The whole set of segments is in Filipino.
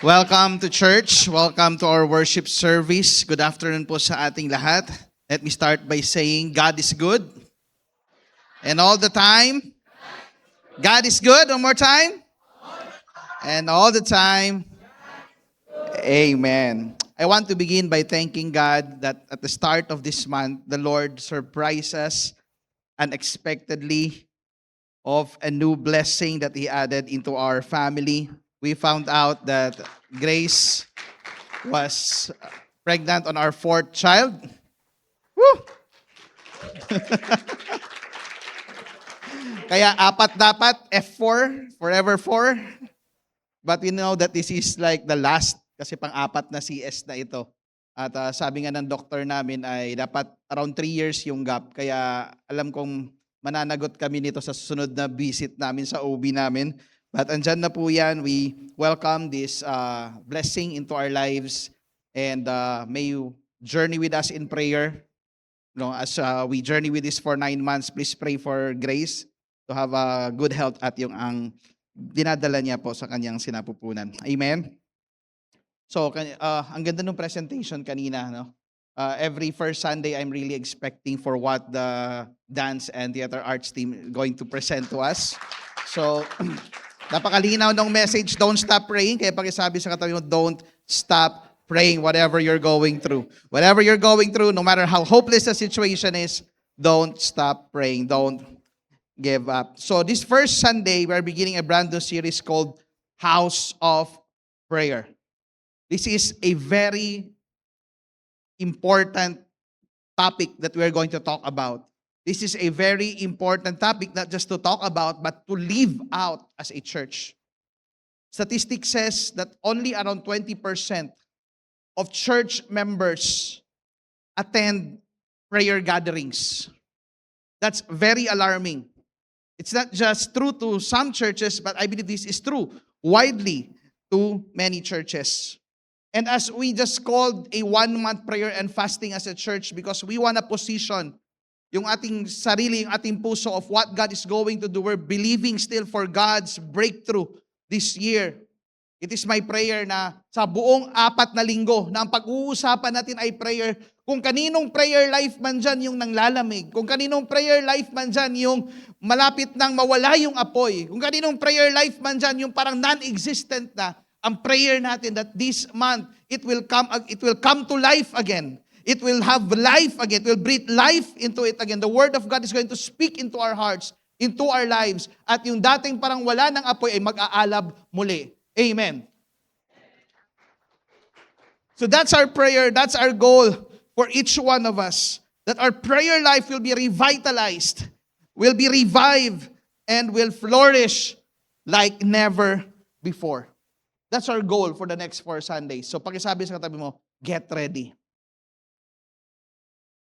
Welcome to church. Welcome to our worship service. Good afternoon po sa ating lahat. Let me start by saying God is good. And all the time, God is good. One more time. And all the time, amen. I want to begin by thanking God that at the start of this month, the Lord surprised us unexpectedly of a new blessing that He added into our family. We found out that Grace was pregnant on our fourth child. Woo! Kaya apat dapat, F4, forever 4. But we know that this is like the last kasi pang-apat na CS na ito. At sabi nga ng doktor namin ay dapat around 3 years yung gap. Kaya alam kong mananagot kami nito sa susunod na visit namin sa OB namin. But andyan na po yan. We welcome this blessing into our lives. And may you journey with us in prayer. No, as we journey with this for 9 months, please pray for Grace to have a good health at yung ang dinadala niya po sa kanyang sinapupunan. Amen? So, ang ganda ng presentation kanina. No? Every first Sunday, I'm really expecting for what the dance and theater arts team going to present to us. So, napakalinaw ng message, don't stop praying. Kaya pakisabi sa katabi mo, don't stop praying whatever you're going through. Whatever you're going through, no matter how hopeless the situation is, don't stop praying. Don't give up. So this first Sunday, we're beginning a brand new series called House of Prayer. This is a very important topic that we're going to talk about. This is a very important topic, not just to talk about, but to live out as a church. Statistics says that only around 20% of church members attend prayer gatherings. That's very alarming. It's not just true to some churches, but I believe this is true widely to many churches. And as we just called a 1-month prayer and fasting as a church because we want to position yung ating sarili, yung ating puso of what God is going to do. We're believing still for God's breakthrough this year. It is my prayer na sa buong 4 na linggo na ang pag-uusapan natin ay prayer. Kung kaninong prayer life man dyan yung nanglalamig, kung kaninong prayer life man dyan yung malapit nang mawala yung apoy, kung kaninong prayer life man dyan yung parang non-existent na, ang prayer natin that this month, it will come to life again. It will have life again. It will breathe life into it again. The Word of God is going to speak into our hearts, into our lives. At yung dating parang wala ng apoy ay mag-aalab muli. Amen. So that's our prayer. That's our goal for each one of us. That our prayer life will be revitalized, will be revived, and will flourish like never before. That's our goal for the next 4 Sundays. So pakisabi sa katabi mo, get ready.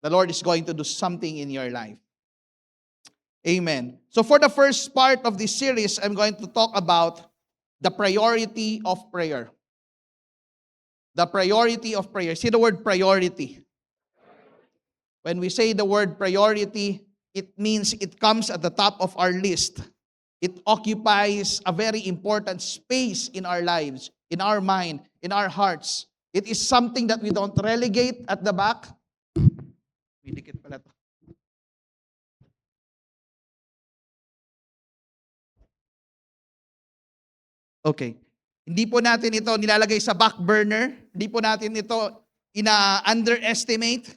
The Lord is going to do something in your life. Amen. So for the first part of this series, I'm going to talk about the priority of prayer. The priority of prayer. See the word priority. When we say the word priority, it means it comes at the top of our list. It occupies a very important space in our lives, in our mind, in our hearts. It is something that we don't relegate at the back. May dikit pala to. Okay. Hindi po natin ito nilalagay sa back burner. Hindi po natin ito ina-underestimate.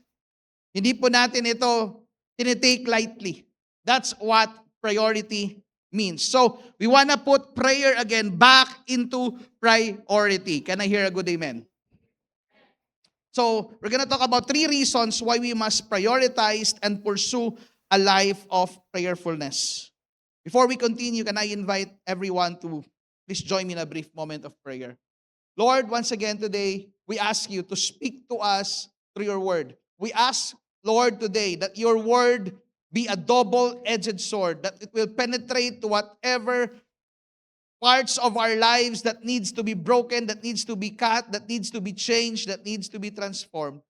Hindi po natin ito tinitake lightly. That's what priority means. So, we want to put prayer again back into priority. Can I hear a good amen? So, we're going to talk about 3 reasons why we must prioritize and pursue a life of prayerfulness. Before we continue, can I invite everyone to please join me in a brief moment of prayer. Lord, once again today, we ask you to speak to us through your word. We ask, Lord, today that your word be a double-edged sword, that it will penetrate to whatever parts of our lives that needs to be broken, that needs to be cut, that needs to be changed, that needs to be transformed.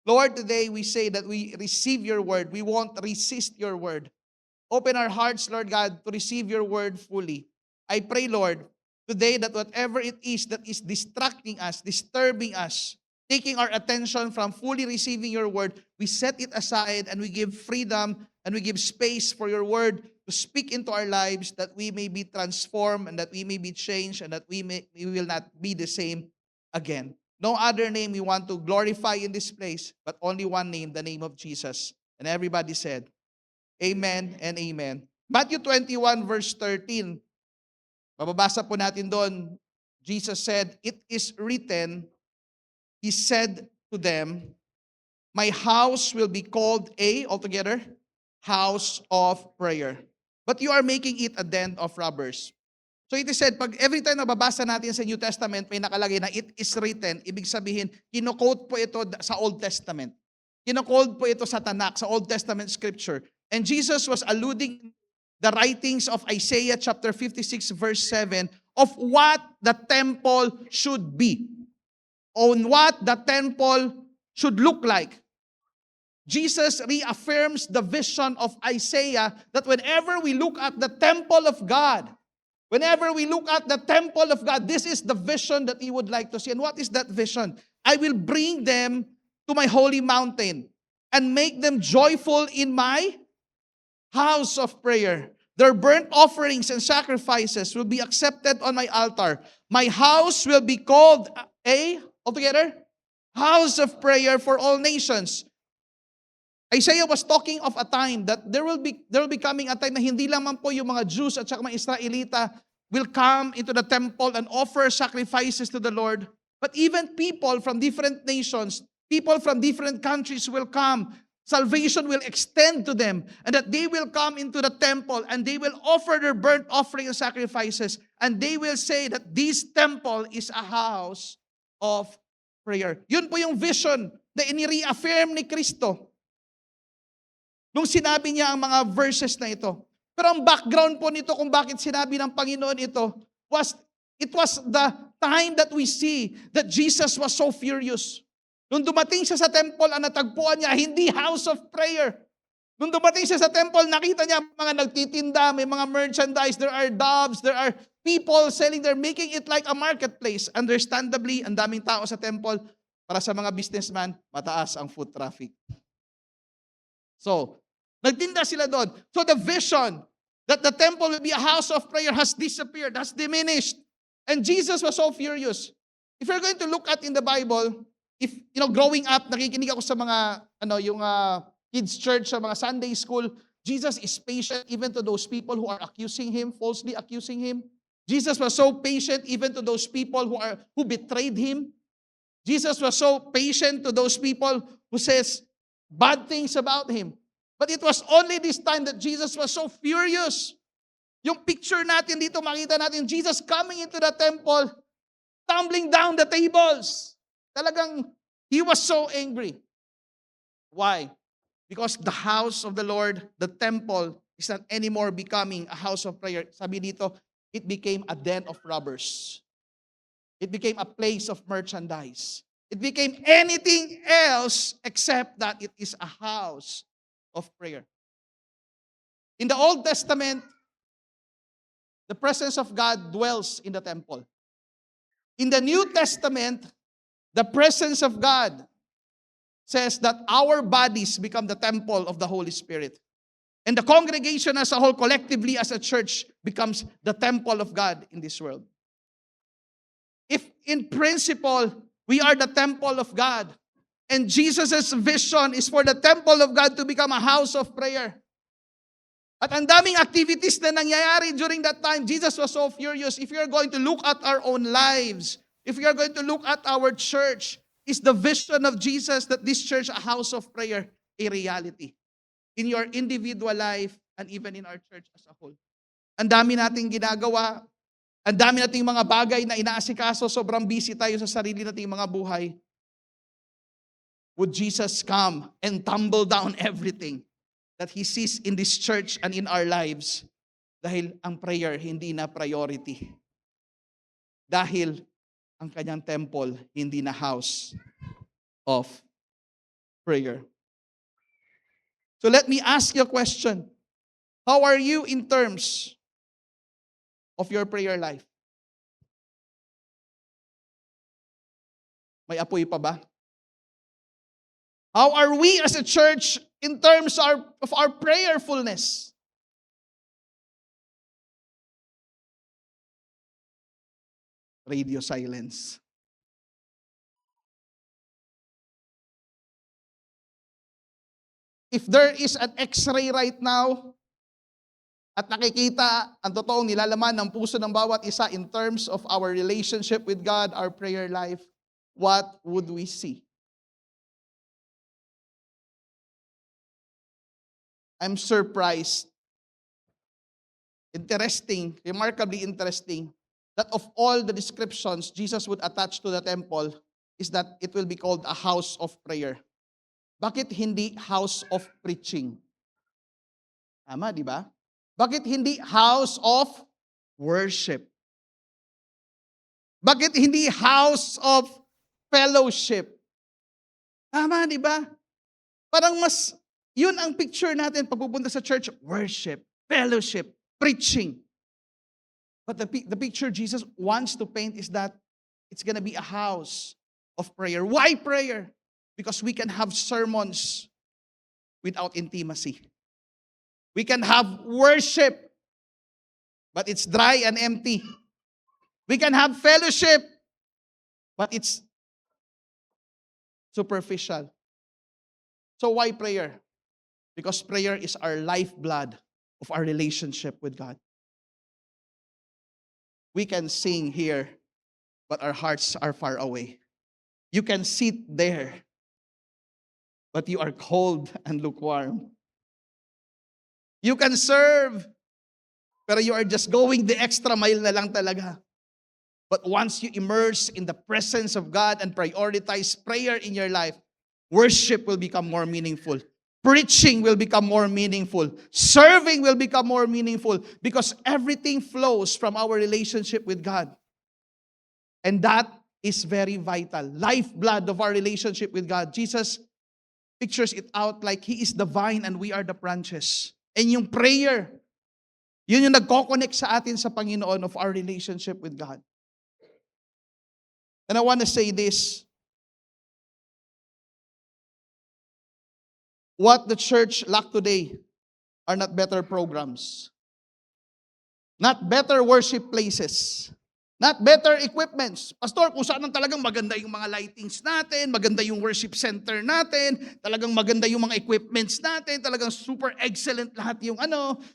Lord, today we say that we receive your word. We won't resist your word. Open our hearts, Lord God, to receive your word fully. I pray, Lord, today that whatever it is that is distracting us, disturbing us, taking our attention from fully receiving your word, we set it aside and we give freedom and we give space for your word to speak into our lives, that we may be transformed and that we may be changed and that we will not be the same again. No other name we want to glorify in this place, but only one name, the name of Jesus. And everybody said, Amen and Amen. Matthew 21 verse 13. Mababasa po natin doon. Jesus said, "It is written," He said to them, "My house will be called altogether, house of prayer. But you are making it a den of robbers." So it is said, pag every time nababasa natin sa New Testament, may nakalagay na it is written, ibig sabihin, kino-quote po ito sa Old Testament. Kino-quote po ito sa Tanakh, sa Old Testament scripture. And Jesus was alluding the writings of Isaiah chapter 56 verse 7 of what the temple should be, on what the temple should look like. Jesus reaffirms the vision of Isaiah that whenever we look at the temple of God, whenever we look at the temple of God, this is the vision that He would like to see. And what is that vision? I will bring them to my holy mountain and make them joyful in my house of prayer. Their burnt offerings and sacrifices will be accepted on my altar. My house will be called altogether, house of prayer for all nations. Isaiah was talking of a time that there will be coming a time na hindi lamang po yung mga Jews at saka mga Israelita will come into the temple and offer sacrifices to the Lord, but even people from different nations, people from different countries will come. Salvation will extend to them, and that they will come into the temple and they will offer their burnt offering and sacrifices, and they will say that this temple is a house of prayer. Yun po yung vision na ini-reaffirm ni Kristo nung sinabi niya ang mga verses na ito. Pero ang background po nito kung bakit sinabi ng Panginoon ito it was the time that we see that Jesus was so furious. Nung dumating siya sa temple, ang natagpuan niya, hindi house of prayer. Nung dumating siya sa temple, nakita niya mga nagtitinda, may mga merchandise, there are doves, there are people selling, they're making it like a marketplace. Understandably, ang daming tao sa temple, para sa mga businessman, mataas ang foot traffic. So, nagtinda sila doon. So the vision that the temple will be a house of prayer has disappeared, has diminished. And Jesus was so furious. If you're going to look at in the Bible, if growing up, nakikinig ako sa mga yung kids church, sa mga Sunday school, Jesus is patient even to those people who are accusing him, falsely accusing him. Jesus was so patient even to those people who betrayed him. Jesus was so patient to those people who says bad things about him. But it was only this time that Jesus was so furious. Yung picture natin dito, makita natin Jesus coming into the temple, tumbling down the tables. Talagang, he was so angry. Why? Because the house of the Lord, the temple, is not anymore becoming a house of prayer. Sabi dito, it became a den of robbers. It became a place of merchandise. It became anything else except that it is a house of prayer. In the Old Testament, the presence of God dwells in the temple. In the New Testament, the presence of God says that our bodies become the temple of the Holy Spirit. And the congregation as a whole, collectively as a church, becomes the temple of God in this world. If in principle, we are the temple of God, and Jesus' vision is for the temple of God to become a house of prayer. At ang daming activities na nangyayari during that time, Jesus was so furious. If we are going to look at our own lives, if we are going to look at our church, is the vision of Jesus that this church, a house of prayer, a reality? In your individual life and even in our church as a whole. Ang dami nating ginagawa, ang dami nating mga bagay na inaasikaso, sobrang busy tayo sa sarili nating mga buhay. Would Jesus come and tumble down everything that He sees in this church and in our lives? Dahil ang prayer hindi na priority. Dahil ang kanyang temple hindi na house of prayer. So let me ask you a question. How are you in terms of your prayer life? May apoy pa ba? How are we as a church in terms of our prayerfulness? Radio silence. If there is an X-ray right now, at nakikita ang totoong nilalaman ng puso ng bawat isa in terms of our relationship with God, our prayer life, what would we see? I'm surprised, interesting, remarkably interesting, that of all the descriptions Jesus would attach to the temple is that it will be called a house of prayer. Bakit hindi house of preaching? Tama, di ba? Bakit hindi house of worship? Bakit hindi house of fellowship? Tama, di ba? Parang mas, yun ang picture natin pagpupunta sa church, worship, fellowship, preaching. But the picture Jesus wants to paint is that it's gonna be a house of prayer. Why prayer? Because we can have sermons without intimacy. We can have worship, but it's dry and empty. We can have fellowship, but it's superficial. So why prayer? Because prayer is our lifeblood of our relationship with God. We can sing here, but our hearts are far away. You can sit there, but you are cold and lukewarm. You can serve, pero you are just going the extra mile na lang talaga. But once you immerse in the presence of God and prioritize prayer in your life, worship will become more meaningful. Preaching will become more meaningful. Serving will become more meaningful because everything flows from our relationship with God. And that is very vital. Lifeblood of our relationship with God. Jesus pictures it out like He is the vine and we are the branches. And yung prayer, yun yung nagko-connect sa atin sa Panginoon of our relationship with God. And I want to say this. What the church lack today are not better programs, not better worship places, not better equipments. Pastor, kung saan talagang maganda yung mga lightings natin, maganda yung worship center natin, talagang maganda yung mga equipments natin, talagang super excellent lahat yung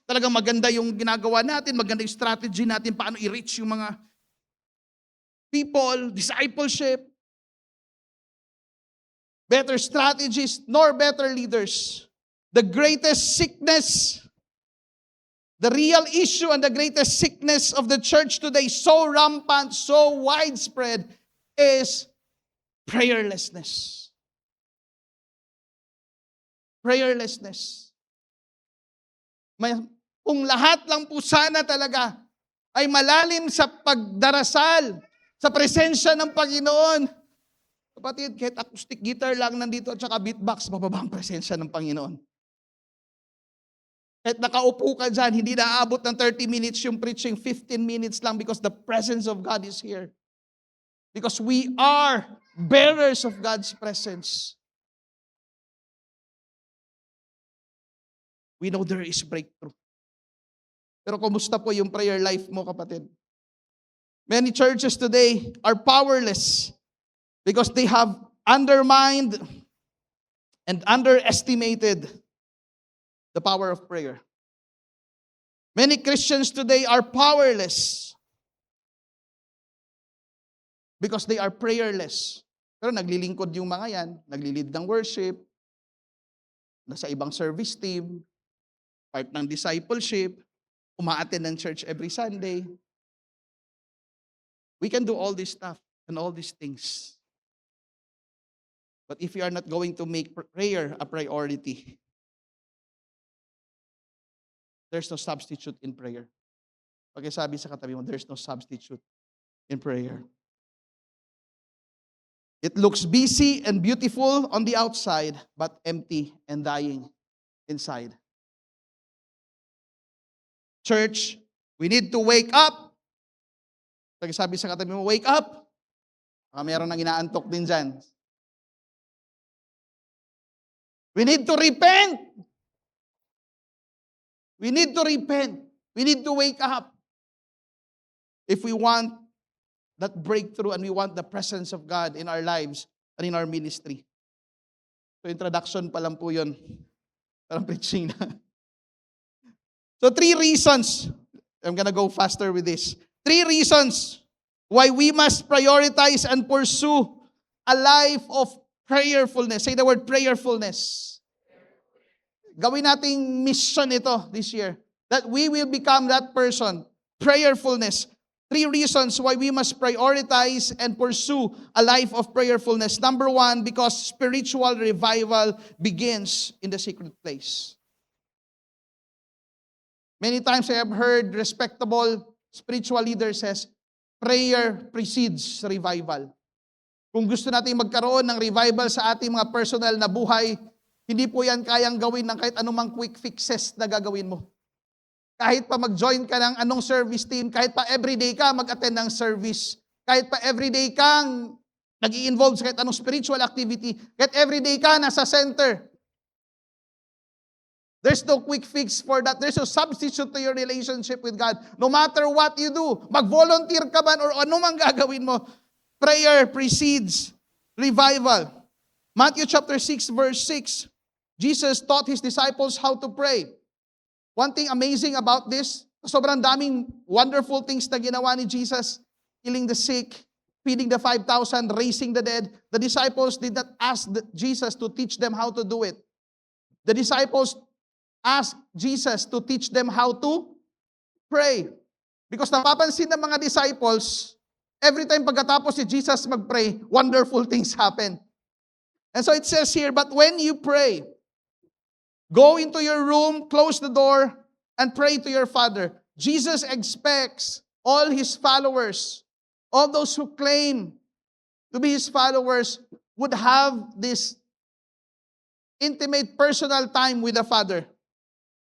talagang maganda yung ginagawa natin, maganda yung strategy natin, paano i-reach yung mga people, discipleship, better strategies, nor better leaders. The greatest sickness, the real issue and the greatest sickness of the church today, so rampant, so widespread, is prayerlessness. Prayerlessness. Kung lahat lang po sana talaga ay malalim sa pagdarasal, sa presensya ng Panginoon. Kapatid, kahit acoustic guitar lang nandito at saka beatbox, mababa ang presensya ng Panginoon. Kahit nakaupo ka dyan, hindi naaabot ng 30 minutes yung preaching, 15 minutes lang because the presence of God is here. Because we are bearers of God's presence. We know there is breakthrough. Pero kumusta po yung prayer life mo, kapatid? Many churches today are powerless because they have undermined and underestimated the power of prayer. Many Christians today are powerless because they are prayerless. Pero naglilingkod yung mga yan, naglilid ng worship, nasa ibang service team, part ng discipleship, umaattend ng church every Sunday. We can do all this stuff and all these things. But if you are not going to make prayer a priority, there's no substitute in prayer. Pagkasabi sa katabi mo, there's no substitute in prayer. It looks busy and beautiful on the outside, but empty and dying inside. Church, we need to wake up. Pagkasabi sa katabi mo, wake up. Meron nang inaantok din dyan. We need to repent. We need to repent. We need to wake up. If we want that breakthrough and we want the presence of God in our lives and in our ministry. So introduction pa lang po yun. Parang preaching na. So 3 reasons. I'm gonna go faster with this. 3 reasons why we must prioritize and pursue a life of prayerfulness. Say the word prayerfulness. Gawin nating mission ito this year. That we will become that person. Prayerfulness. 3 reasons why we must prioritize and pursue a life of prayerfulness. Number 1, because spiritual revival begins in the secret place. Many times I have heard respectable spiritual leaders says, prayer precedes revival. Kung gusto natin magkaroon ng revival sa ating mga personal na buhay, hindi po yan kayang gawin ng kahit anumang quick fixes na gagawin mo. Kahit pa mag-join ka ng anong service team, kahit pa everyday ka mag-attend ng service, kahit pa everyday kang nag-i-involve sa kahit anong spiritual activity, kahit everyday ka nasa center. There's no quick fix for that. There's no substitute to your relationship with God. No matter what you do, mag-volunteer ka man or anumang gagawin mo, prayer precedes revival. Matthew chapter 6 verse 6, Jesus taught His disciples how to pray. One thing amazing about this, sobrang daming wonderful things na ginawa ni Jesus, healing the sick, feeding the 5,000, raising the dead. The disciples did not ask Jesus to teach them how to do it. The disciples asked Jesus to teach them how to pray. Because napapansin ng mga disciples, every time pagkatapos si Jesus mag-pray, wonderful things happen. And so it says here, but when you pray, go into your room, close the door, and pray to your Father. Jesus expects all His followers, all those who claim to be His followers, would have this intimate personal time with the Father,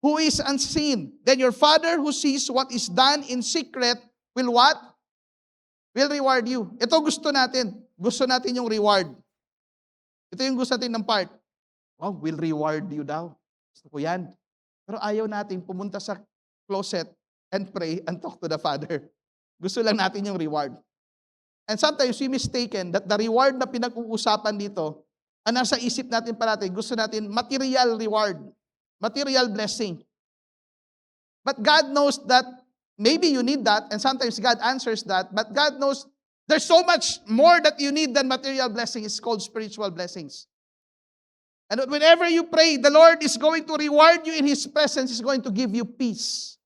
who is unseen. Then your Father who sees what is done in secret will what? Will reward you. Ito gusto natin. Gusto natin yung reward. Ito yung gusto natin ng part. Oh, will reward you daw. Gusto ko yan. Pero ayaw natin pumunta sa closet and pray and talk to the Father. Gusto lang natin yung reward. And sometimes we mistaken that the reward na pinag-uusapan dito, ang nasa isip natin parati, gusto natin material reward. Material blessing. But God knows that maybe you need that, and sometimes God answers that, but God knows there's so much more that you need than material blessing. It's called spiritual blessings. And whenever you pray, the Lord is going to reward you in His presence. He's going to give you peace.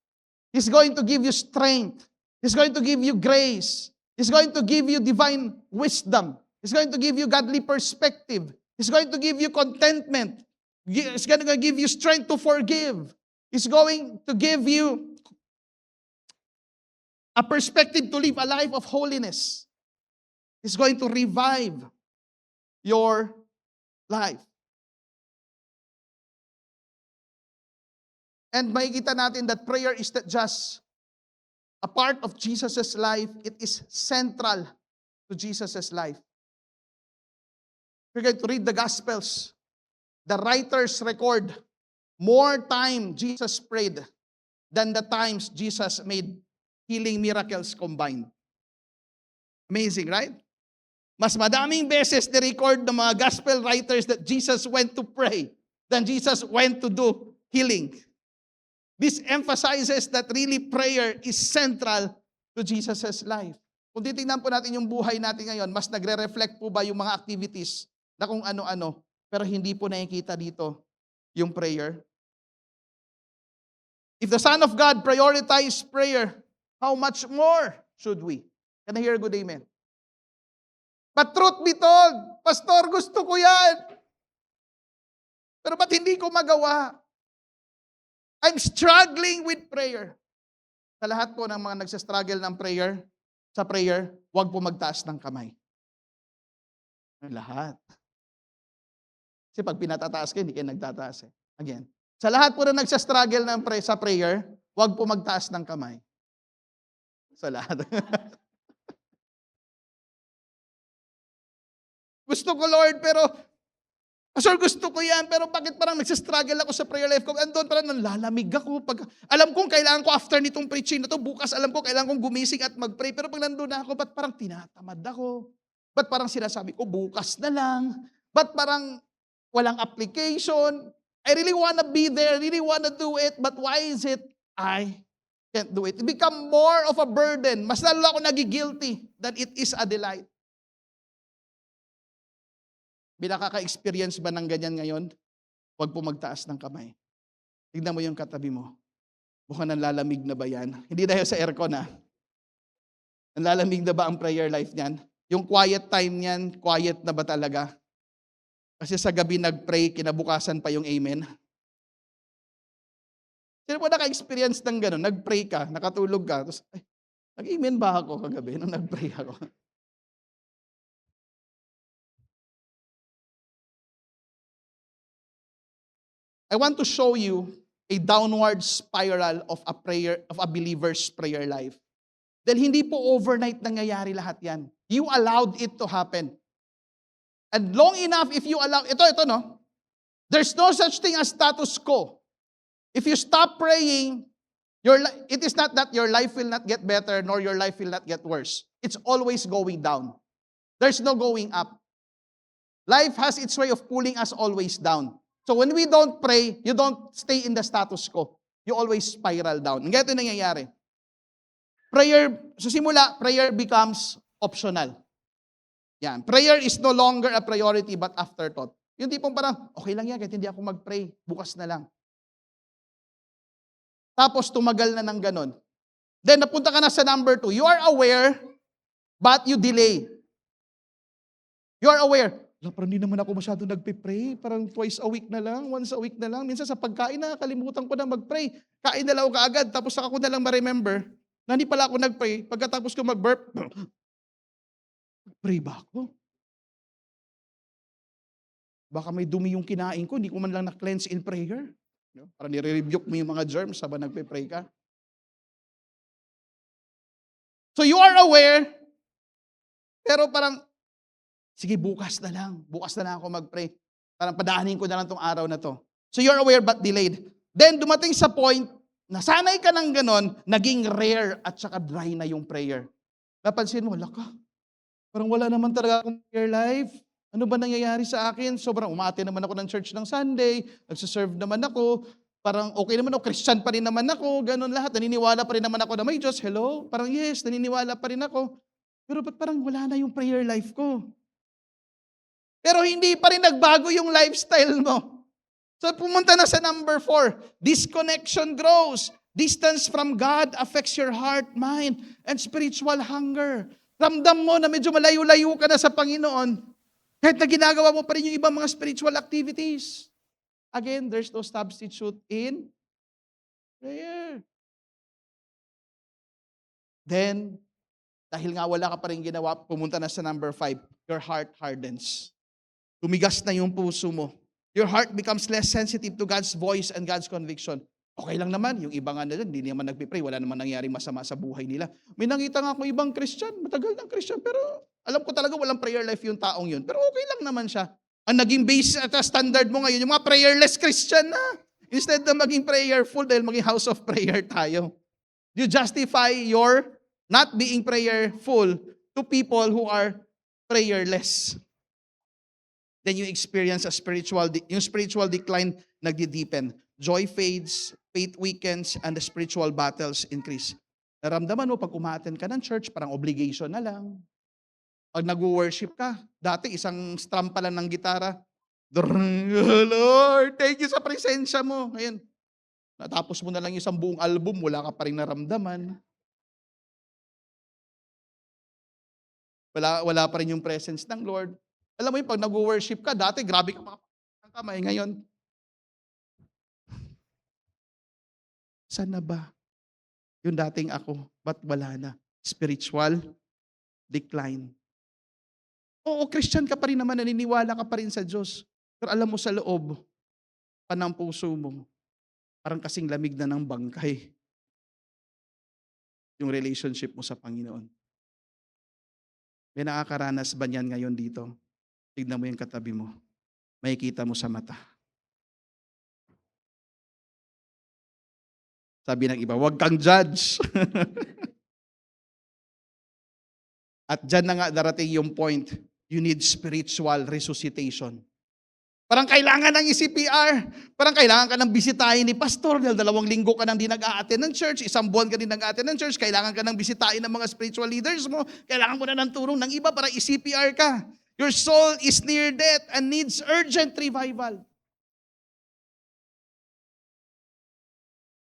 He's going to give you strength. He's going to give you grace. He's going to give you divine wisdom. He's going to give you godly perspective. He's going to give you contentment. He's going to give you strength to forgive. He's going to give you a perspective to live a life of holiness. He's going to revive your life. And makikita natin that prayer is not just a part of Jesus' life, it is central to Jesus' life. We're going to read the Gospels. The writers record more time Jesus prayed than the times Jesus made healing miracles combined. Amazing, right? Mas madaming beses ni-record ng mga gospel writers that Jesus went to pray than Jesus went to do healing. This emphasizes that really prayer is central to Jesus' life. Kung titingnan po natin yung buhay natin ngayon, mas nagre-reflect po ba yung mga activities na kung ano-ano, pero hindi po nakikita dito yung prayer. If the Son of God prioritized prayer, how much more should we? Can I hear a good amen? But truth be told, Pastor, gusto ko yan. Pero ba't hindi ko magawa? I'm struggling with prayer. Sa lahat po ng mga nagsastruggle ng prayer, sa prayer, huwag po magtaas ng kamay. Lahat. Kasi pag pinatataas kayo, hindi kayo nagtataas eh. Again. Sa lahat po na nagsastruggle ng sa prayer, huwag po magtaas ng kamay. Sa lahat. Gusto ko, Lord, pero Pastor, gusto ko yan, pero bakit parang nagsistruggle ako sa prayer life ko? Andun parang nanlalamig ako. Alam kong kailangan ko after nitong preaching na to, bukas alam ko kailangan kong gumising at mag-pray. Pero pag nandun na ako, ba't parang tinatamad ako? Ba't parang sinasabi ko, bukas na lang? Ba't parang walang application? I really wanna be there, I really wanna do it, but why is it I can't do it? It become more of a burden. Mas lalo ako nagigilty than it is a delight. Nakaka-experience ba ng ganyan ngayon? Huwag po magtaas ng kamay. Tignan mo yung katabi mo. Mukhang nanlalamig na ba yan? Hindi dahil sa aircon Nanlalamig na ba ang prayer life niyan? Yung quiet time niyan, quiet na ba talaga? Kasi sa gabi nag-pray, kinabukasan pa yung amen. Sino po naka-experience ng gano'n? Nag-pray ka, nakatulog ka, tapos, nag-amen ba ako kagabi nung nag-pray ako? I want to show you a downward spiral of a believer's prayer life. Dahil hindi po overnight nangyayari lahat yan. You allowed it to happen. And long enough, if you allow, ito no, there's no such thing as status quo. If you stop praying, it is not that your life will not get better, nor your life will not get worse. It's always going down. There's no going up. Life has its way of pulling us always down. So when we don't pray, you don't stay in the status quo. You always spiral down. Ang ganito nangyayari. Sa simula, prayer becomes optional. Yan. Prayer is no longer a priority but afterthought. Yung tipong parang, okay lang yan, kahit hindi ako mag-pray, bukas na lang. Tapos tumagal na ng ganon. Then napunta ka na sa number 2. You are aware, but you delay. You are aware. Parang hindi naman ako masyado nagpe-pray. Parang twice a week na lang, once a week na lang. Minsan sa pagkain kalimutan ko na mag-pray. Kain na lang ako kaagad, tapos saka ko na lang ma-remember na hindi pala ako nag-pray. Pagkatapos ko mag-burp, pray ba ako? Baka may dumi yung kinain ko, hindi ko man lang na-cleanse in prayer. Parang nire-rebuke mo yung mga germs habang nagpe-pray ka. So you are aware, pero parang, sige, bukas na lang ako mag-pray. Parang padaanin ko na lang tong araw na to. So you're aware but delayed. Then dumating sa point, nasanay ka ng ganon, naging rare at saka dry na yung prayer. Napansin mo, parang wala naman talaga akong prayer life. Ano ba nangyayari sa akin? Sobrang umate naman ako ng church ng Sunday, nagsiserve naman ako, parang okay naman ako, Christian pa rin naman ako, ganon lahat, naniniwala pa rin naman ako na may Diyos, hello? Parang yes, naniniwala pa rin ako. Pero ba't parang wala na yung prayer life ko? Pero hindi pa rin nagbago yung lifestyle mo. So pumunta na sa number 4. Disconnection grows. Distance from God affects your heart, mind, and spiritual hunger. Ramdam mo na medyo malayo-layo ka na sa Panginoon. Kahit na ginagawa mo pa rin yung ibang mga spiritual activities. Again, there's no substitute in prayer. Then, dahil nga wala ka pa rin ginawa, pumunta na sa number 5. Your heart hardens. Tumigas na yung puso mo. Your heart becomes less sensitive to God's voice and God's conviction. Okay lang naman, yung iba nga na hindi naman nagpipray, wala naman nangyari masama sa buhay nila. May nakita nga ako ibang Christian, matagal ng Christian, pero alam ko talaga walang prayer life yung taong yun. Pero okay lang naman siya. Ang naging base at standard mo ngayon, yung mga prayerless Christian na. Instead na maging prayerful, dahil maging house of prayer tayo. You justify your not being prayerful to people who are prayerless. Then you experience yung spiritual decline nagdi-deepen. Joy fades, faith weakens, and the spiritual battles increase. Naramdaman mo pag umattend ka ng church, parang obligation na lang. Pag nag-worship ka, dati isang strum pa lang ng gitara, Lord, thank you sa presensya mo. Ngayon, natapos mo na lang isang buong album, wala ka pa rin naramdaman. Wala pa rin yung presence ng Lord. Alam mo yung pag nag-worship ka, dati grabe ka makapagpapalit ng kamay. Ngayon, saan na ba yung dating ako? Ba't wala na? Spiritual decline. Oo, Christian ka pa rin naman, naniniwala ka pa rin sa Diyos. Pero alam mo sa loob, ng puso mo, parang kasing lamig na ng bangkay yung relationship mo sa Panginoon. May nakakaranas ba niyan ngayon dito? tignan mo yung katabi mo. Makikita mo sa mata. Sabi ng iba, huwag kang judge. At dyan na nga darating yung point, you need spiritual resuscitation. Parang kailangan ng CPR. Parang kailangan ka ng bisitahin ni pastor. Dahil 2 linggo ka nang di nag-a-attend ng church, 1 buwan ka din nag-a-attend ng church, kailangan ka ng bisitahin ng mga spiritual leaders mo, kailangan mo na ng tulong ng iba para i-CPR ka. Your soul is near death and needs urgent revival.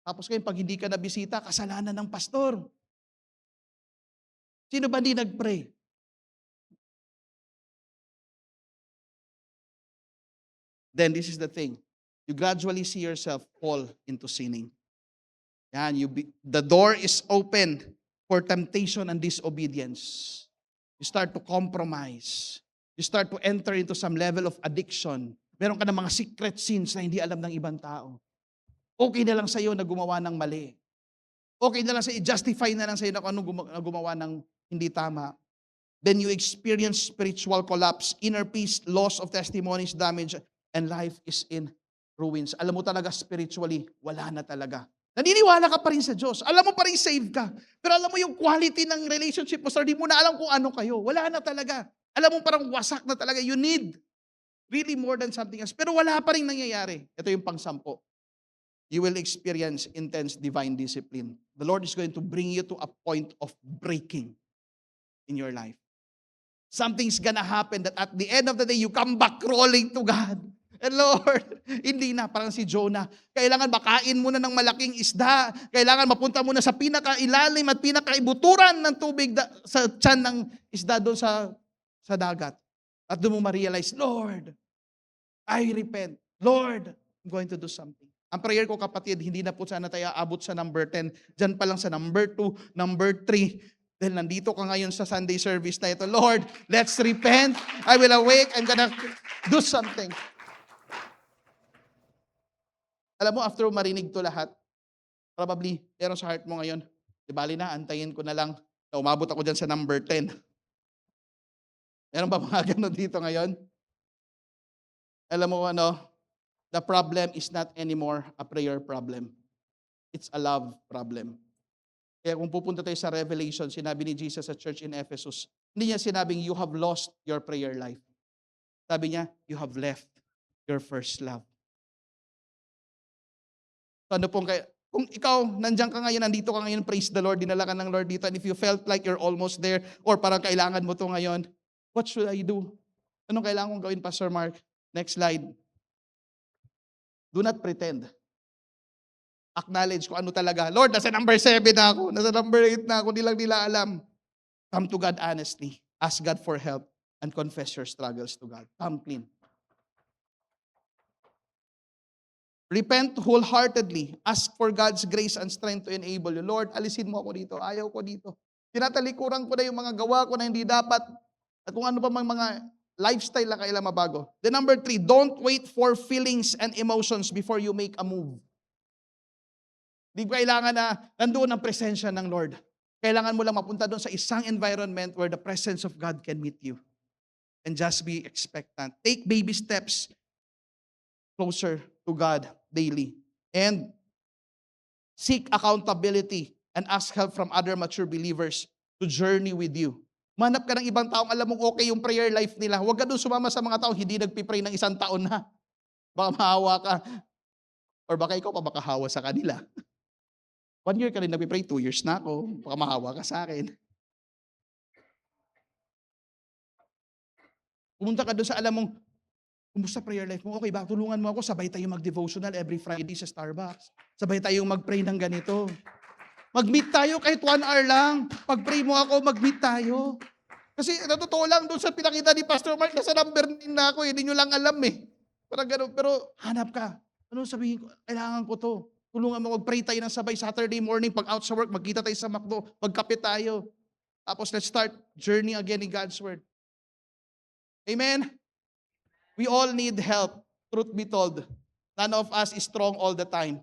Tapos ngayon, pag hindi ka nabisita, kasalanan ng pastor. Sino ba di nag-pray? Then this is the thing. You gradually see yourself fall into sinning. Yan, the door is open for temptation and disobedience. You start to compromise. You start to enter into some level of addiction. Meron ka ng mga secret sins na hindi alam ng ibang tao. Okay na lang sa'yo na gumawa ng mali. Okay na lang sa'yo, justify na lang sa'yo na kung ano gumawa ng hindi tama. Then you experience spiritual collapse, inner peace, loss of testimonies, damage, and life is in ruins. Alam mo talaga spiritually, wala na talaga. Naniniwala ka pa rin sa Diyos. Alam mo pa rin saved ka. Pero alam mo yung quality ng relationship mo, sir, di mo na alam kung ano kayo. Wala na talaga. Alam mo parang wasak na talaga. You need really more than something else. Pero wala pa rin nangyayari. Ito yung pang-10. You will experience intense divine discipline. The Lord is going to bring you to a point of breaking in your life. Something's gonna happen that at the end of the day, you come back crawling to God. And Lord, hindi na, parang si Jonah. Kailangan makain muna ng malaking isda. Kailangan mapunta muna sa pinakailalim at pinakaibuturan ng tubig sa tiyan ng isda doon sa dagat. At doon mo ma-realize, Lord, I repent. Lord, I'm going to do something. Ang prayer ko, kapatid, hindi na po sana tayo abot sa number 10. Diyan pa lang sa number 2, number 3. Dahil nandito ka ngayon sa Sunday service na ito. Lord, let's repent. I will awake. I'm gonna do something. Alam mo, after marinig to lahat, probably, meron sa heart mo ngayon, di bali na, antayin ko na lang na umabot ako dyan sa number 10. Meron ba mga ganun dito ngayon? Alam mo ano, the problem is not anymore a prayer problem. It's a love problem. Kaya kung pupunta tayo sa Revelation, sinabi ni Jesus sa church in Ephesus, hindi niya sinabing, you have lost your prayer life. Sabi niya, you have left your first love. So ano pong kung ikaw, nandiyan ka ngayon, nandito ka ngayon, praise the Lord, dinala ka ng Lord dito, and if you felt like you're almost there, or parang kailangan mo to ngayon, what should I do? Anong kailangan kong gawin, Pastor Mark? Next slide. Do not pretend. Acknowledge kung ano talaga. Lord, nasa number 7 na ako. Nasa number 8 na ako. Di lang nila alam. Come to God honestly. Ask God for help and confess your struggles to God. Come clean. Repent wholeheartedly. Ask for God's grace and strength to enable you. Lord, alisin mo ako dito. Ayaw ko dito. Tinatalikuran ko na yung mga gawa ko na hindi dapat. At kung ano pa mga lifestyle na kailangan mabago. The number 3, don't wait for feelings and emotions before you make a move. Di kailangan na nandoon ang presensya ng Lord. Kailangan mo lang mapunta doon sa isang environment where the presence of God can meet you. And just be expectant. Take baby steps closer to God daily. And seek accountability and ask help from other mature believers to journey with you. Manap ka ng ibang taong alam mong okay yung prayer life nila. Huwag ka doon sumama sa mga taong hindi nagpipray ng 1 taon na. Baka mahawa ka. Or baka ikaw pa makahawa sa kanila. 1 year ka rin nagpipray, 2 years na ako. Baka mahawa ka sa akin. Pumunta ka doon sa alam mong, kumusta prayer life mo? Okay ba? Tulungan mo ako. Sabay tayong mag-devotional every Friday sa Starbucks. Sabay tayong mag-pray ng ganito. Mag-meet tayo kahit 1 hour lang. Pag-pray mo ako, mag-meet tayo. Kasi totoo lang doon sa pinakita ni Pastor Mark, nasa number 9 na ako, hindi nyo lang alam eh. Parang gano'n, pero hanap ka. Ano sabihin ko? Kailangan ko to. Tulungan mo, mag-pray tayo ng sabay Saturday morning, pag out sa work, magkita tayo sa McDo, magkape tayo. Tapos let's start journey again in God's Word. Amen? We all need help, truth be told. None of us is strong all the time.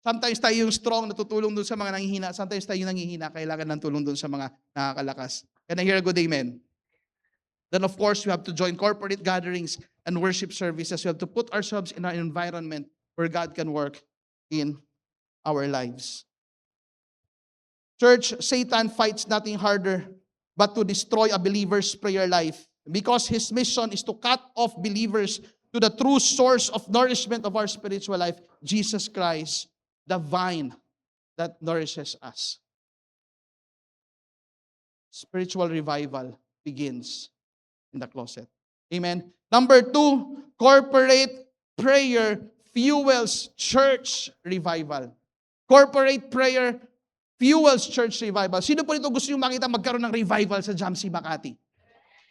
Sometimes tayo yung strong, natutulong dun sa mga nanghihina. Sometimes tayo yung nanghihina, kailangan ng tulong dun sa mga nakakalakas. Can I hear a good amen? Then of course, we have to join corporate gatherings and worship services. We have to put ourselves in an environment where God can work in our lives. Church, Satan fights nothing harder but to destroy a believer's prayer life, because his mission is to cut off believers to the true source of nourishment of our spiritual life, Jesus Christ, the vine that nourishes us. Spiritual revival begins in the closet. Amen. Number 2, corporate prayer fuels church revival. Corporate prayer fuels church revival. Sino po dito gusto nyo makita magkaroon ng revival sa Jamsi Makati?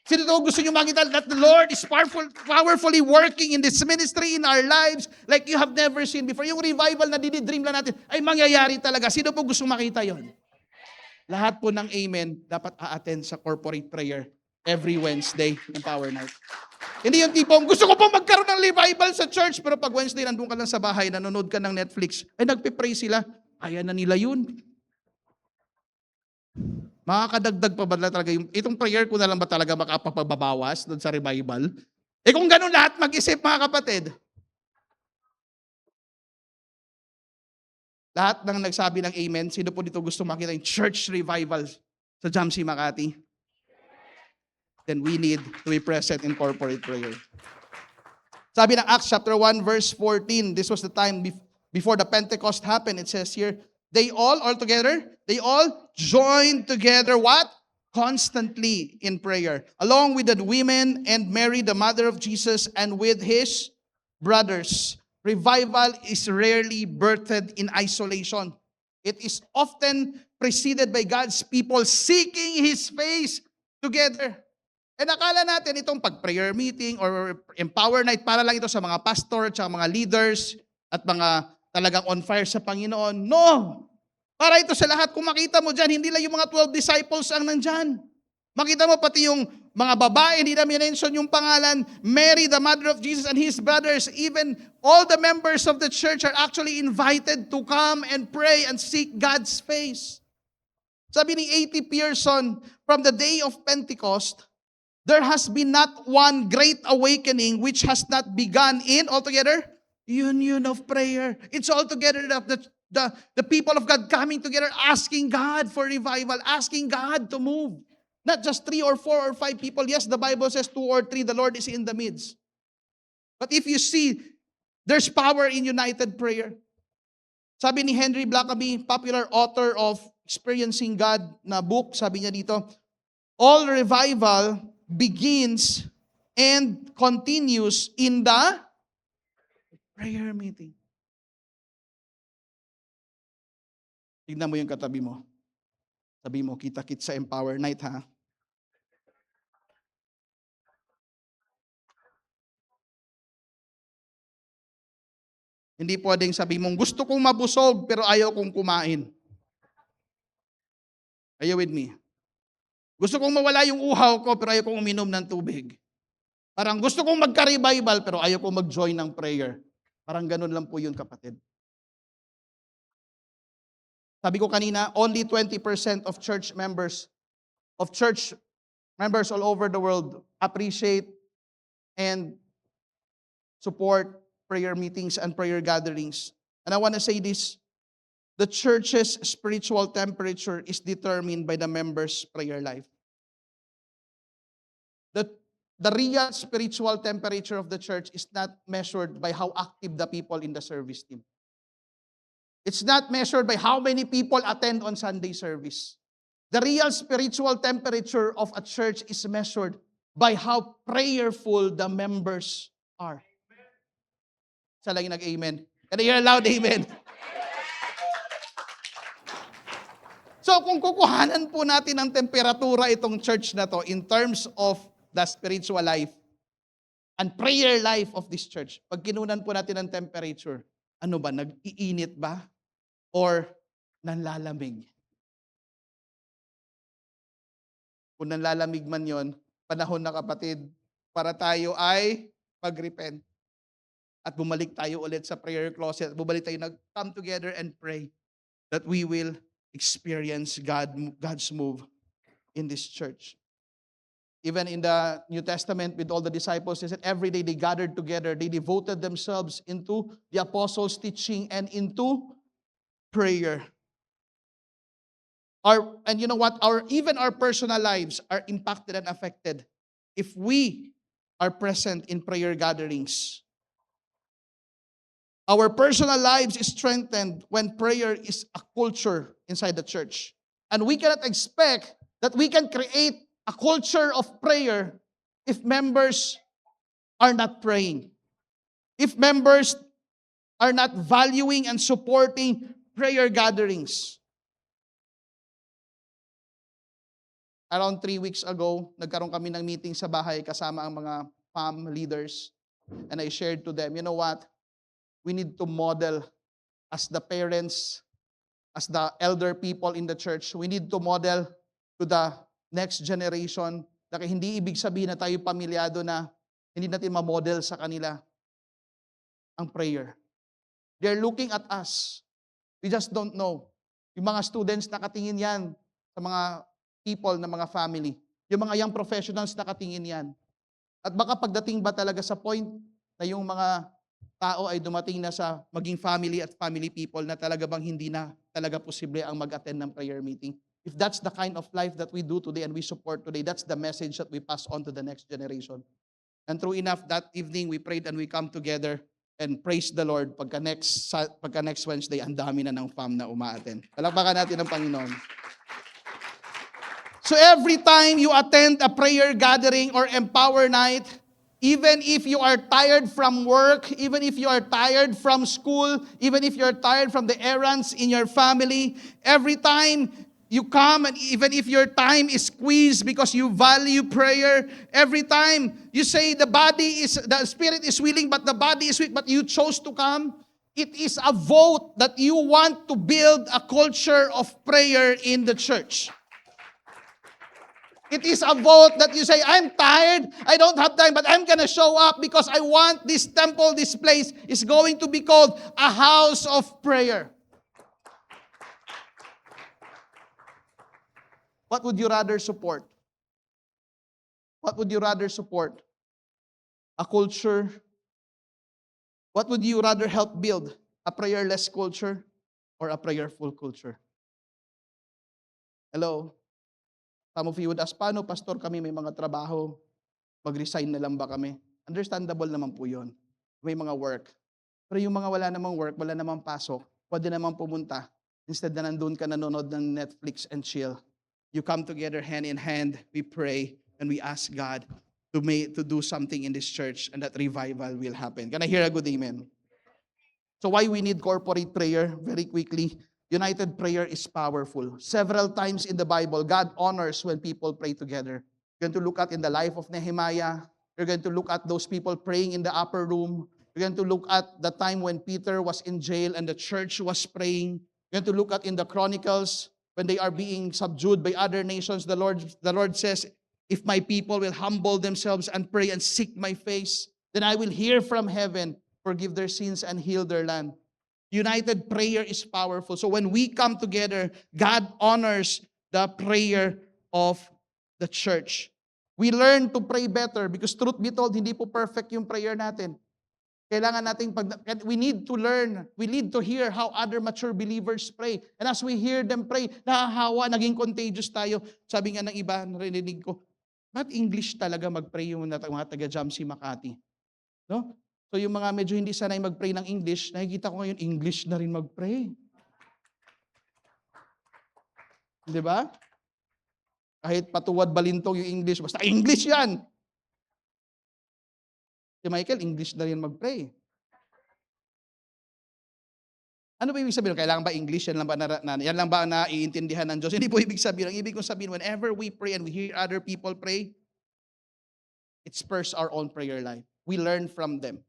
Sino dito gusto nyo makita that the Lord is powerfully working in this ministry, in our lives, like you have never seen before? Yung revival na dinidream lang natin, ay mangyayari talaga. Sino po gusto makita yon? Lahat po ng amen dapat a-attend sa corporate prayer every Wednesday ng Power Night. Hindi yung tipong, gusto ko pong magkaroon ng revival sa church, pero pag Wednesday, nandun ka lang sa bahay, nanonood ka ng Netflix, ay nagpipray sila, kaya na nila yun. Makakadagdag pa ba talaga yung, itong prayer ko na lang ba talaga makapapabawas doon sa revival? Eh kung ganun lahat mag-isip, mga kapatid. Lahat ng nagsabi ng amen, sino po dito gusto makita yung church revival sa Jamsi Makati? Then we need to be present in corporate prayer. Sabi ng Acts chapter 1 verse 14, this was the time before the Pentecost happened. It says here, they all joined together, what? Constantly in prayer, along with the women and Mary, the mother of Jesus, and with his brothers. Revival is rarely birthed in isolation. It is often preceded by God's people seeking His face together. And akala natin itong pag-prayer meeting or Empower Night para lang ito sa mga pastor at mga leaders at mga talagang on fire sa Panginoon. No! Para ito sa lahat. Kung makita mo dyan, hindi lang yung mga 12 disciples ang nandyan. Makita mo pati yung mga babae, hindi na minention yung pangalan, Mary, the mother of Jesus, and his brothers. Even all the members of the church are actually invited to come and pray and seek God's face. Sabi ni A.T. Pearson, from the day of Pentecost, there has been not one great awakening which has not begun in, altogether, union of prayer. It's altogether of the people of God coming together, asking God for revival, asking God to move. Not just 3 or 4 or 5 people. Yes, the Bible says 2 or 3, the Lord is in the midst. But if you see, there's power in united prayer. Sabi ni Henry Blackaby, popular author of Experiencing God na book, sabi niya dito, all revival begins and continues in the prayer meeting. Tignan mo yung katabi mo. Sabi mo, kita-kit sa Empower Night, ha? Hindi pwedeng sabi mong, gusto kong mabusog, pero ayaw kong kumain. Are you with me? Gusto kong mawala yung uhaw ko, pero ayaw kong uminom ng tubig. Parang gusto kong magka-revival, pero ayaw kong mag-join ng prayer. Parang ganun lang po yun, kapatid. Sabi ko kanina, only 20% of church members all over the world appreciate and support prayer meetings and prayer gatherings. And I want to say this, the church's spiritual temperature is determined by the members' prayer life. The real spiritual temperature of the church is not measured by how active the people in the service team. It's not measured by how many people attend on Sunday service. The real spiritual temperature of a church is measured by how prayerful the members are. Sa lang yung nag-amen. Can I hear a loud amen? So kung kukuhanan po natin ang temperatura itong church na to in terms of the spiritual life and prayer life of this church, pag kinunan po natin ang temperature, ano ba, nag-iinit ba? Or nanlalamig? Kung nanlalamig man yon, panahon na kapatid, para tayo ay mag-repent. At bumalik tayo ulit sa prayer closet. Bumalik tayo come together and pray that we will experience God's move in this church. Even in the New Testament with all the disciples, they said every day they gathered together. They devoted themselves into the apostles' teaching and into prayer. And you know what? Even our personal lives are impacted and affected if we are present in prayer gatherings. Our personal lives is strengthened when prayer is a culture inside the church. And we cannot expect that we can create a culture of prayer if members are not praying. If members are not valuing and supporting prayer gatherings. Around 3 weeks ago, nagkaroon kami ng meeting sa bahay kasama ang mga FAM leaders. And I shared to them, you know what? We need to model as the parents, as the elder people in the church. We need to model to the next generation. Dahil hindi ibig sabihin na tayo pamilyado na hindi natin ma-model sa kanila ang prayer. They're looking at us. We just don't know. Yung mga students nakatingin yan sa mga people na mga family. Yung mga young professionals nakatingin yan. At baka pagdating ba talaga sa point na yung mga tao ay dumating na sa maging family at family people na talaga bang hindi na talaga posible ang mag-attend ng prayer meeting. If that's the kind of life that we do today and we support today, that's the message that we pass on to the next generation. And true enough, that evening we prayed and we come together and praise the Lord. Pagka next Wednesday, ang dami na ng FAM na umaattend. Palakpakan natin ang Panginoon. So every time you attend a prayer gathering or empower night, even if you are tired from work, even if you are tired from school, even if you're tired from the errands in your family, every time you come, and even if your time is squeezed because you value prayer, every time you say the spirit is willing, but the body is weak, but you chose to come, it is a vote that you want to build a culture of prayer in the church. It is a vote that you say, I'm tired, I don't have time, but I'm going to show up because I want this temple, this place is going to be called a house of prayer. What would you rather support? What would you rather support? A culture? What would you rather help build? A prayerless culture or a prayerful culture? Hello? Some of you would ask, paano, pastor, kami may mga trabaho, mag-resign na lang ba kami? Understandable naman po yun. May mga work. Pero yung mga wala namang work, wala namang pasok, pwede namang pumunta. Instead na nandun ka nanonood ng Netflix and chill. You come together hand in hand, we pray, and we ask God to do something in this church, and that revival will happen. Can I hear a good amen? So why we need corporate prayer? Very quickly. United prayer is powerful. Several times in the Bible, God honors when people pray together. You're going to look at in the life of Nehemiah. You're going to look at those people praying in the upper room. You're going to look at the time when Peter was in jail and the church was praying. You're going to look at in the Chronicles when they are being subdued by other nations. The Lord says, if my people will humble themselves and pray and seek my face, then I will hear from heaven, forgive their sins and heal their land. United prayer is powerful. So when we come together, God honors the prayer of the church. We learn to pray better because truth be told, hindi po perfect yung prayer natin. Kailangan nating we need to learn, we need to hear how other mature believers pray. And as we hear them pray, nahahawa, naging contagious tayo. Sabi nga ng iba, narinig ko, ba't English talaga mag-pray yung mga taga-Jamsi Makati? No? So yung mga medyo hindi sanay mag-pray ng English, nakikita ko ngayon, English na rin mag-pray. Di ba? Kahit patuwad balintong yung English, basta English yan. Si Michael, English na rin mag-pray. Ano ba ibig sabihin? Kailangan ba English? Yan lang ba naiintindihan ng Diyos? Hindi po ibig sabihin. Ang ibig kong sabihin, whenever we pray and we hear other people pray, it spurs our own prayer life. We learn from them.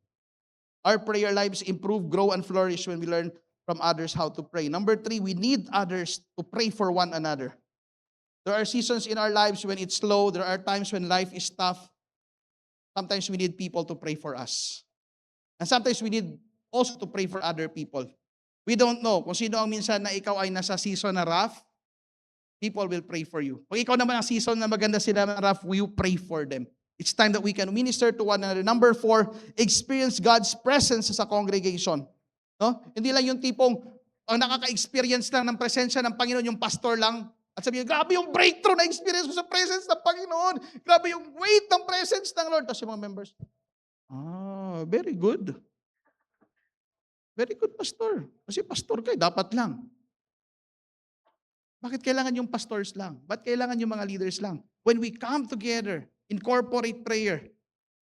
Our prayer lives improve, grow, and flourish when we learn from others how to pray. Number 3, we need others to pray for one another. There are seasons in our lives when it's slow. There are times when life is tough. Sometimes we need people to pray for us. And sometimes we need also to pray for other people. We don't know kung sino ang minsan na ikaw ay nasa season na rough. people will pray for you. Pag ikaw naman ang season na maganda sila, Raf, you pray for them. It's time that we can minister to one another. Number 4, experience God's presence sa congregation. No? Hindi lang yung tipong ang nakaka-experience lang ng presensya ng Panginoon, yung pastor lang. At sabihin, grabe yung breakthrough na experience ko sa presence ng Panginoon. Grabe yung weight ng presence ng Lord. Tapos yung mga members, very good. Very good, pastor. Kasi pastor kayo, dapat lang. Bakit kailangan yung pastors lang? Bakit kailangan yung mga leaders lang? When we come together in corporate prayer,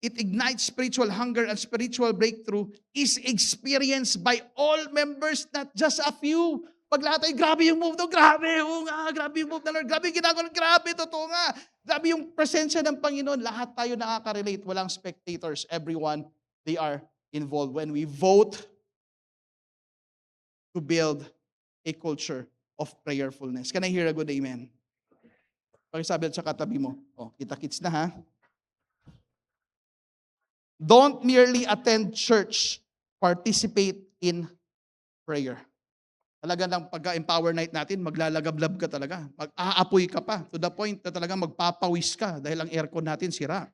it ignites spiritual hunger and spiritual breakthrough is experienced by all members, not just a few. Pag lahat ay, grabe yung move daw, grabe yung move ng Lord, grabe yung ginagawa, grabe, totoo nga. Grabe yung presensya ng Panginoon. Lahat tayo nakaka-relate, walang spectators. Everyone, they are involved. When we vote to build a culture of prayerfulness. Can I hear a good amen? Pakisabi at sa katabi mo, kita-kits na ha. Don't merely attend church, participate in prayer. Talaga lang pagka-empower night natin, maglalagablab ka talaga. Mag-aapoy ka pa to the point na talaga magpapawis ka dahil ang aircon natin sira.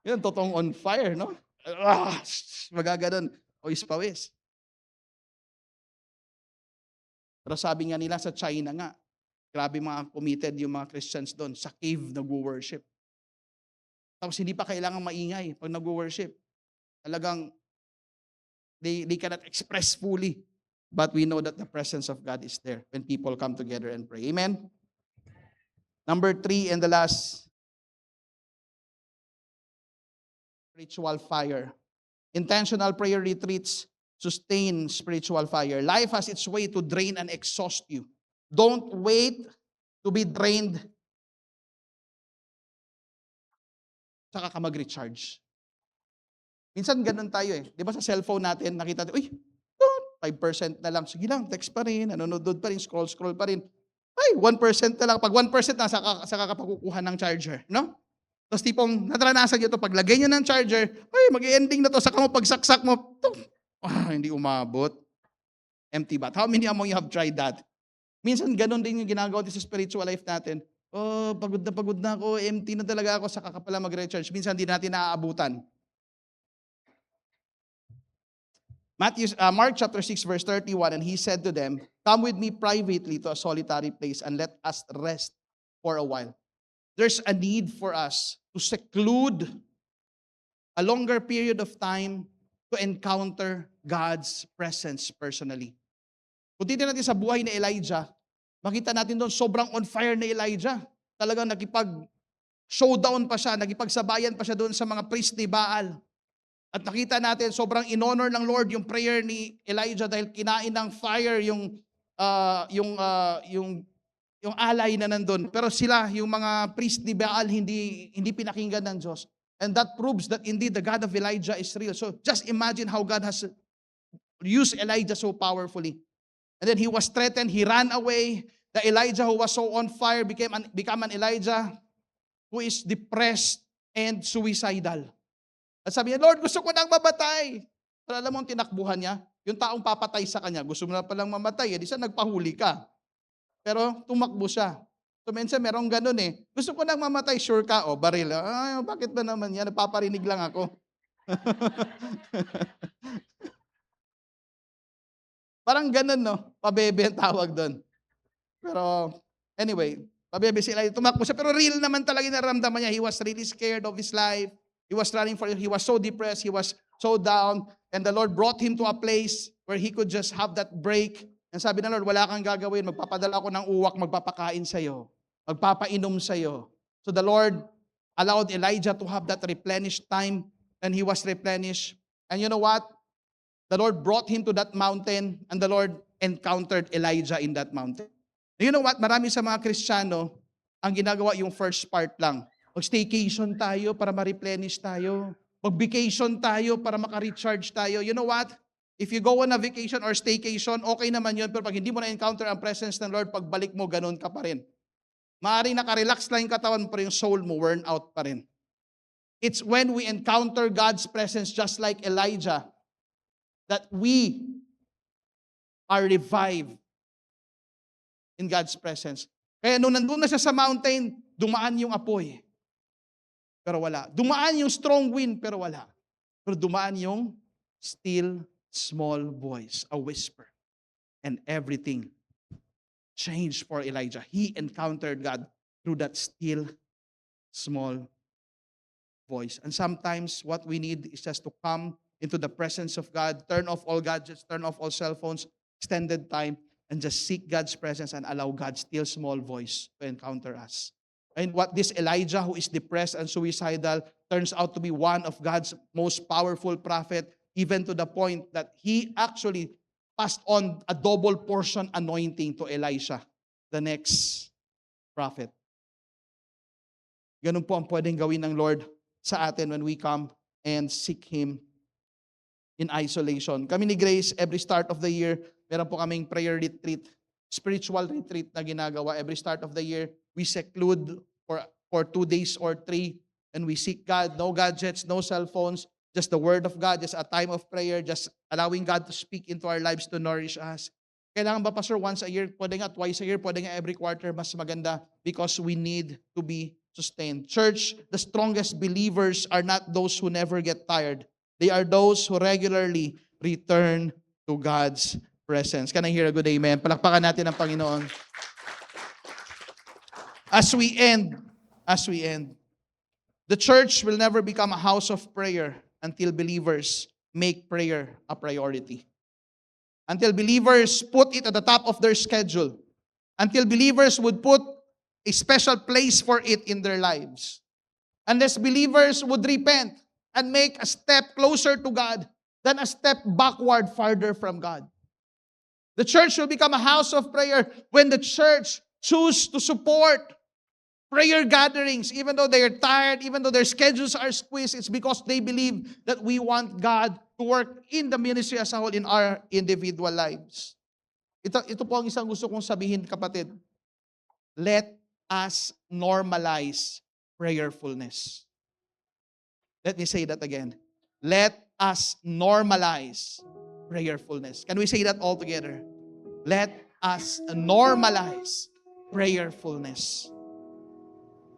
Yan, totoong on fire, no? Magaganon, pawis-pawis. Pero sabi nga nila sa China nga, grabe mga committed yung mga Christians doon, sa cave nag-worship. Tapos hindi pa kailangan maingay pag nag-worship. Talagang they cannot express fully. But we know that the presence of God is there when people come together and pray. Amen? Number 3 and the last, spiritual fire. Intentional prayer retreats sustain spiritual fire. Life has its way to drain and exhaust you. Don't wait to be drained saka ka mag-recharge. Minsan ganun tayo eh. Di ba sa cellphone natin, nakita natin, 5% na lang. Sige lang, text pa rin, nanonood pa rin, scroll pa rin. 1% na lang. Pag 1% na, saka ka pakukuha ng charger. No? Tapos tipong, natranasan nyo ito, paglagay nyo ng charger, mag-ending na to, saka mo pagsaksak mo, hindi umabot. Empty bat. How many among you have tried that? Minsan ganun din yung ginagawa sa spiritual life natin. Pagod na ako, empty na talaga ako, saka ka pala mag-recharge. Minsan hindi natin naaabutan. Mark chapter 6 verse 31, and he said to them, "Come with me privately to a solitary place and let us rest for a while." There's a need for us to seclude a longer period of time to encounter God's presence personally. Kung titignan natin sa buhay ni Elijah, makita natin doon sobrang on fire ni Elijah. Talagang nakipag-showdown pa siya, nakipagsabayan pa siya doon sa mga priest ni Baal. At nakita natin sobrang in-honor ng Lord yung prayer ni Elijah dahil kinain ng fire yung alay na nandun. Pero sila, yung mga priest ni Baal, hindi pinakinggan ng Diyos. And that proves that indeed the God of Elijah is real. So just imagine how God has used Elijah so powerfully. And then he was threatened, he ran away. The Elijah who was so on fire became an Elijah who is depressed and suicidal. At sabi niya, Lord, gusto ko nang mamatay. Pero alam mo ang tinakbuhan niya? Yung taong papatay sa kanya, gusto mo na palang mamatay, di siya nagpahuli ka. Pero tumakbo siya. So minsan merong ganun eh. Gusto ko nang mamatay, sure ka? Baril. Bakit ba naman yan? Nagpaparinig lang ako. Parang ganun, no? Pabebe ang tawag doon. Pero anyway, pabebe sila. Tumakbo siya. Pero real naman talaga naramdaman niya. He was really scared of his life. He was running for it. He was so depressed. He was so down. And the Lord brought him to a place where he could just have that break. And sabi ng Lord, wala kang gagawin. Magpapadala ako ng uwak, magpapakain sa'yo. Magpapainom sa'yo. So the Lord allowed Elijah to have that replenished time. And he was replenished. And you know what? The Lord brought him to that mountain. And the Lord encountered Elijah in that mountain. You know what? Marami sa mga Kristiyano, ang ginagawa yung first part lang. Mag-staycation tayo para ma-replenish tayo. Mag-vacation tayo para maka-recharge tayo. You know what? If you go on a vacation or staycation, okay naman yun. Pero pag hindi mo na-encounter ang presence ng Lord, pagbalik mo, ganun ka pa rin. Maaaring naka-relax lang yung katawan mo, pero yung soul mo, worn out pa rin. It's when we encounter God's presence just like Elijah that we are revived. in God's presence. Kaya nung nandun na siya sa mountain, dumaan yung apoy. Pero wala. Dumaan yung strong wind, pero wala. Pero dumaan yung still small voice, a whisper. And everything changed for Elijah. He encountered God through that still small voice. And sometimes what we need is just to come into the presence of God, turn off all gadgets, turn off all cell phones, extended time, and just seek God's presence and allow God's still small voice to encounter us. And what this Elijah, who is depressed and suicidal, turns out to be one of God's most powerful prophet, even to the point that he actually passed on a double portion anointing to Elisha, the next prophet. Ganun po ang pwedeng gawin ng Lord sa atin when we come and seek Him in isolation. Kami ni Grace, every start of the year, meron po kaming prayer retreat, spiritual retreat na ginagawa. Every start of the year, we seclude for 2 days or 3, and we seek God. No gadgets, no cell phones, just the Word of God, just a time of prayer, just allowing God to speak into our lives to nourish us. Kailangan ba, Pastor, once a year? Pwede nga twice a year, pwede nga every quarter, mas maganda, because we need to be sustained. Church, the strongest believers are not those who never get tired. They are those who regularly return to God's presence. Can I hear a good amen? Palakpakan natin ang Panginoon. As we end, the church will never become a house of prayer until believers make prayer a priority. Until believers put it at the top of their schedule. Until believers would put a special place for it in their lives. Unless believers would repent and make a step closer to God than a step backward farther from God. The church will become a house of prayer when the church choose to support prayer gatherings, even though they are tired, even though their schedules are squeezed. It's because they believe that we want God to work in the ministry as a whole in our individual lives. Ito po ang isang gusto kong sabihin, kapatid. Let us normalize prayerfulness. Let me say that again. Let us normalize prayerfulness. Can we say that all together? Let us normalize prayerfulness.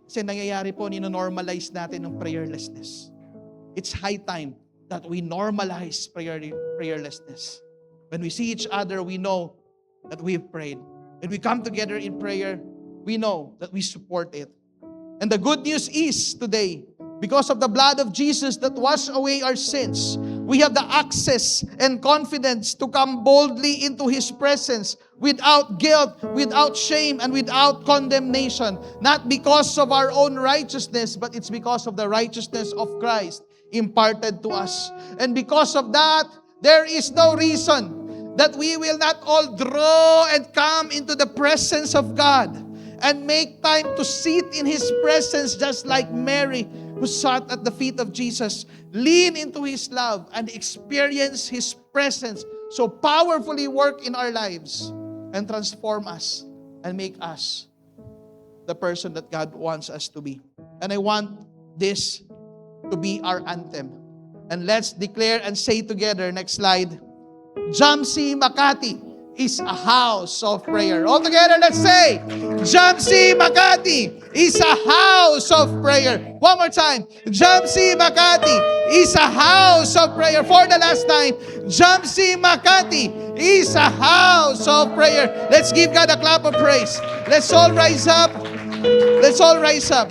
Kasi nangyayari po, nino-normalize natin ng prayerlessness. It's high time that we normalize prayerlessness. When we see each other, we know that we've prayed. When we come together in prayer, we know that we support it. And the good news is today, because of the blood of Jesus that washed away our sins, we have the access and confidence to come boldly into His presence without guilt, without shame, and without condemnation. Not because of our own righteousness, but it's because of the righteousness of Christ imparted to us. And because of that, there is no reason that we will not all draw and come into the presence of God and make time to sit in His presence, just like Mary, who sat at the feet of Jesus, lean into His love and experience His presence so powerfully work in our lives and transform us and make us the person that God wants us to be. And I want this to be our anthem. And let's declare and say together, next slide, Jamsi Makati is a house of prayer. All together, let's say, Jamsi Makati is a house of prayer. One more time. Jamsi Makati is a house of prayer. For the last time, Jamsi Makati is a house of prayer. Let's give God a clap of praise. Let's all rise up. Let's all rise up.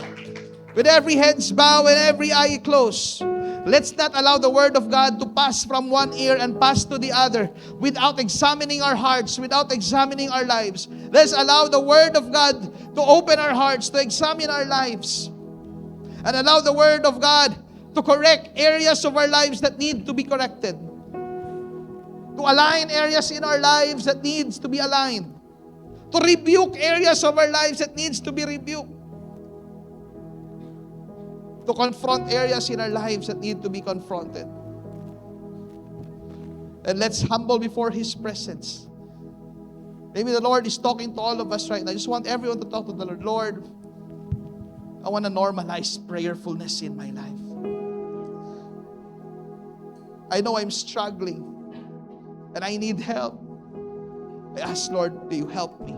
With every head's bow and every eye closed. Let's not allow the Word of God to pass from one ear and pass to the other without examining our hearts, without examining our lives. Let's allow the Word of God to open our hearts, to examine our lives, and allow the Word of God to correct areas of our lives that need to be corrected, to align areas in our lives that needs to be aligned, to rebuke areas of our lives that needs to be rebuked, to confront areas in our lives that need to be confronted. And let's humble before His presence. Maybe the Lord is talking to all of us right now. I just want everyone to talk to the Lord. Lord, I want to normalize prayerfulness in my life. I know I'm struggling and I need help. I ask, Lord, do you help me?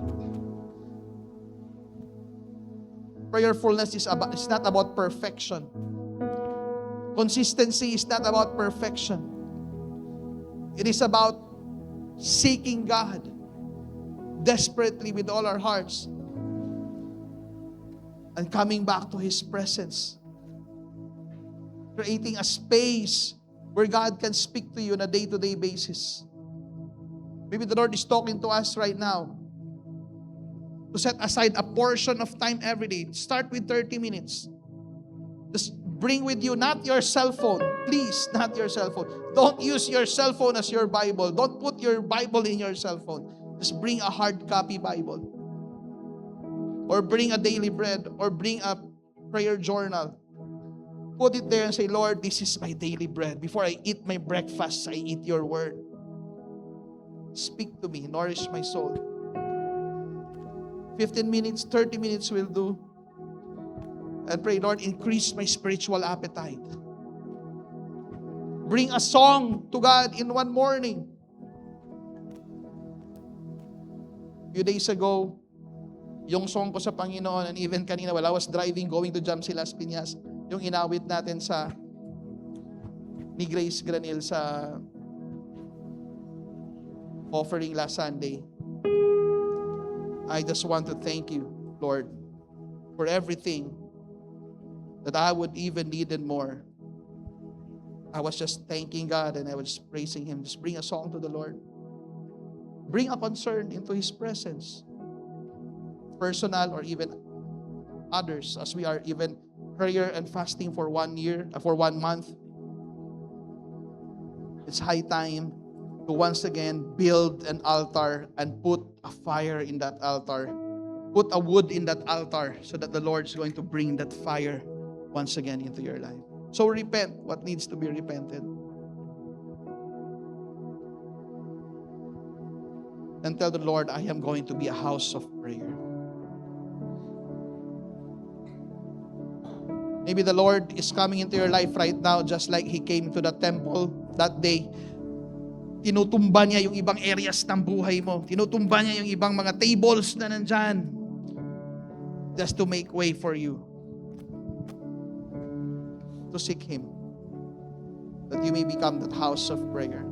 Prayerfulness is not about perfection. Consistency is not about perfection. It is about seeking God desperately with all our hearts and coming back to His presence. Creating a space where God can speak to you on a day-to-day basis. Maybe the Lord is talking to us right now to set aside a portion of time every day. Start with 30 minutes. Just bring with you not your cell phone. Please, not your cell phone. Don't use your cell phone as your Bible. Don't put your Bible in your cell phone. Just bring a hard copy Bible. Or bring a daily bread. Or bring a prayer journal. Put it there and say, Lord, this is my daily bread. Before I eat my breakfast, I eat your word. Speak to me. Nourish my soul. 15 minutes, 30 minutes will do. And pray, Lord, increase my spiritual appetite. Bring a song to God in one morning. A few days ago, yung song ko sa Panginoon, and even kanina while I was driving, going to Jam Silas Piñas, yung inawit natin sa ni Grace Granil sa offering last Sunday. I just want to thank you, Lord, for everything that I would even need and more. I was just thanking God and I was praising Him. Just bring a song to the Lord. Bring a concern into His presence. Personal or even others, as we are even prayer and fasting for 1 month. It's high time to once again build an altar and put a fire in that altar. Put a wood in that altar so that the Lord is going to bring that fire once again into your life. So repent what needs to be repented. And tell the Lord, I am going to be a house of prayer. Maybe the Lord is coming into your life right now just like He came to the temple that day. Tinutumba niya yung ibang areas ng buhay mo. Tinutumba niya yung ibang mga tables na nandyan just to make way for you to seek Him, that you may become that house of prayer.